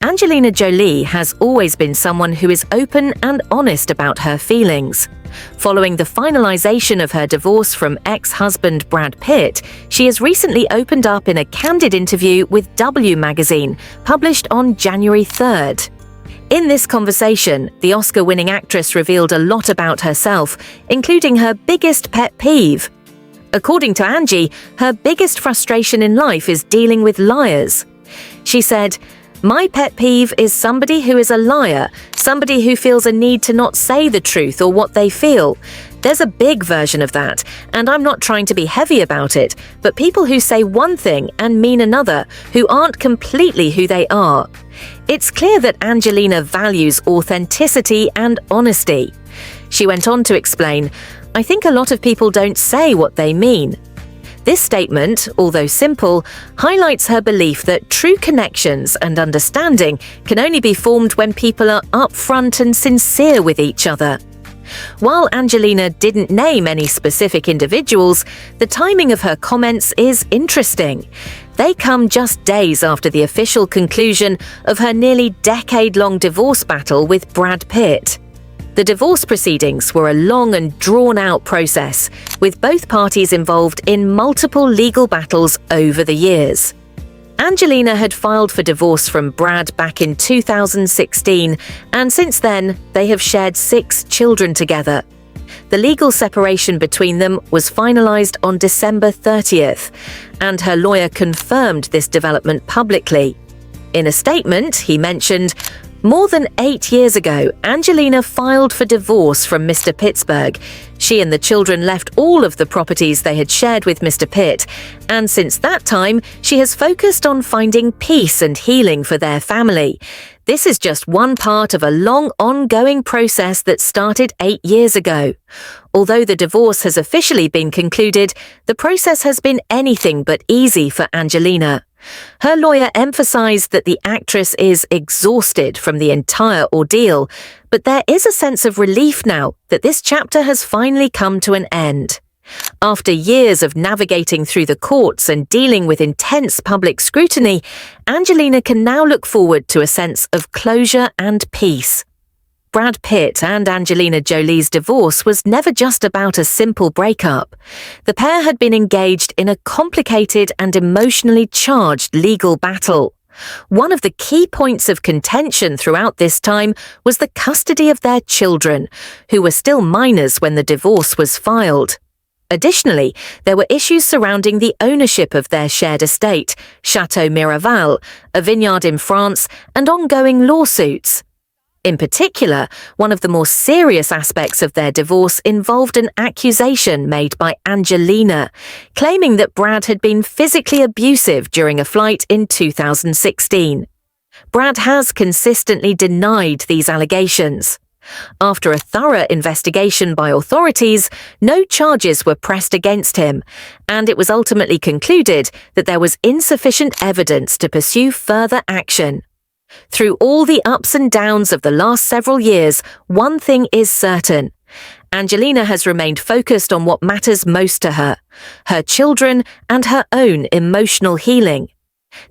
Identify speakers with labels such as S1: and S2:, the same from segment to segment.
S1: Angelina Jolie has always been someone who is open and honest about her feelings. Following the finalization of her divorce from ex-husband Brad Pitt, she has recently opened up in a candid interview with W magazine, published on January 3rd. In this conversation, the Oscar-winning actress revealed a lot about herself, including her biggest pet peeve. According to Angie, her biggest frustration in life is dealing with liars. She said, "My pet peeve is somebody who is a liar, somebody who feels a need to not say the truth or what they feel. There's a big version of that, and I'm not trying to be heavy about it, but people who say one thing and mean another, who aren't completely who they are." It's clear that Angelina values authenticity and honesty. She went on to explain, "I think a lot of people don't say what they mean." This statement, although simple, highlights her belief that true connections and understanding can only be formed when people are upfront and sincere with each other. While Angelina didn't name any specific individuals, the timing of her comments is interesting. They come just days after the official conclusion of her nearly decade-long divorce battle with Brad Pitt. The divorce proceedings were a long and drawn-out process, with both parties involved in multiple legal battles over the years. Angelina had filed for divorce from Brad back in 2016, and since then, they have shared 6 children together. The legal separation between them was finalized on December 30th, and her lawyer confirmed this development publicly. In a statement, he mentioned, "More than 8 years ago, Angelina filed for divorce from Mr. Pittsburgh. She and the children left all of the properties they had shared with Mr. Pitt, and since that time, she has focused on finding peace and healing for their family. This is just one part of a long, ongoing process that started 8 years ago. Although the divorce has officially been concluded, the process has been anything but easy for Angelina." Her lawyer emphasized that the actress is exhausted from the entire ordeal, but there is a sense of relief now that this chapter has finally come to an end. After years of navigating through the courts and dealing with intense public scrutiny, Angelina can now look forward to a sense of closure and peace. Brad Pitt and Angelina Jolie's divorce was never just about a simple breakup. The pair had been engaged in a complicated and emotionally charged legal battle. One of the key points of contention throughout this time was the custody of their children, who were still minors when the divorce was filed. Additionally, there were issues surrounding the ownership of their shared estate, Chateau Miraval, a vineyard in France, and ongoing lawsuits. In particular, one of the more serious aspects of their divorce involved an accusation made by Angelina, claiming that Brad had been physically abusive during a flight in 2016. Brad has consistently denied these allegations. After a thorough investigation by authorities, no charges were pressed against him, and it was ultimately concluded that there was insufficient evidence to pursue further action. Through all the ups and downs of the last several years, one thing is certain. Angelina has remained focused on what matters most to her, her children and her own emotional healing.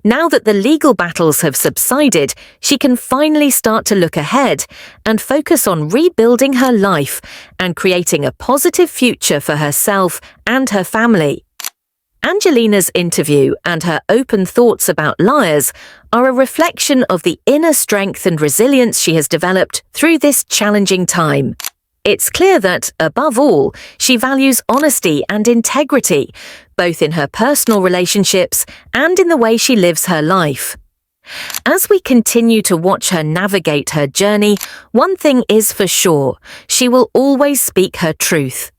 S1: Now that the legal battles have subsided, she can finally start to look ahead and focus on rebuilding her life and creating a positive future for herself and her family. Angelina's interview and her open thoughts about liars are a reflection of the inner strength and resilience she has developed through this challenging time. It's clear that, above all, she values honesty and integrity, both in her personal relationships and in the way she lives her life. As we continue to watch her navigate her journey, one thing is for sure: she will always speak her truth.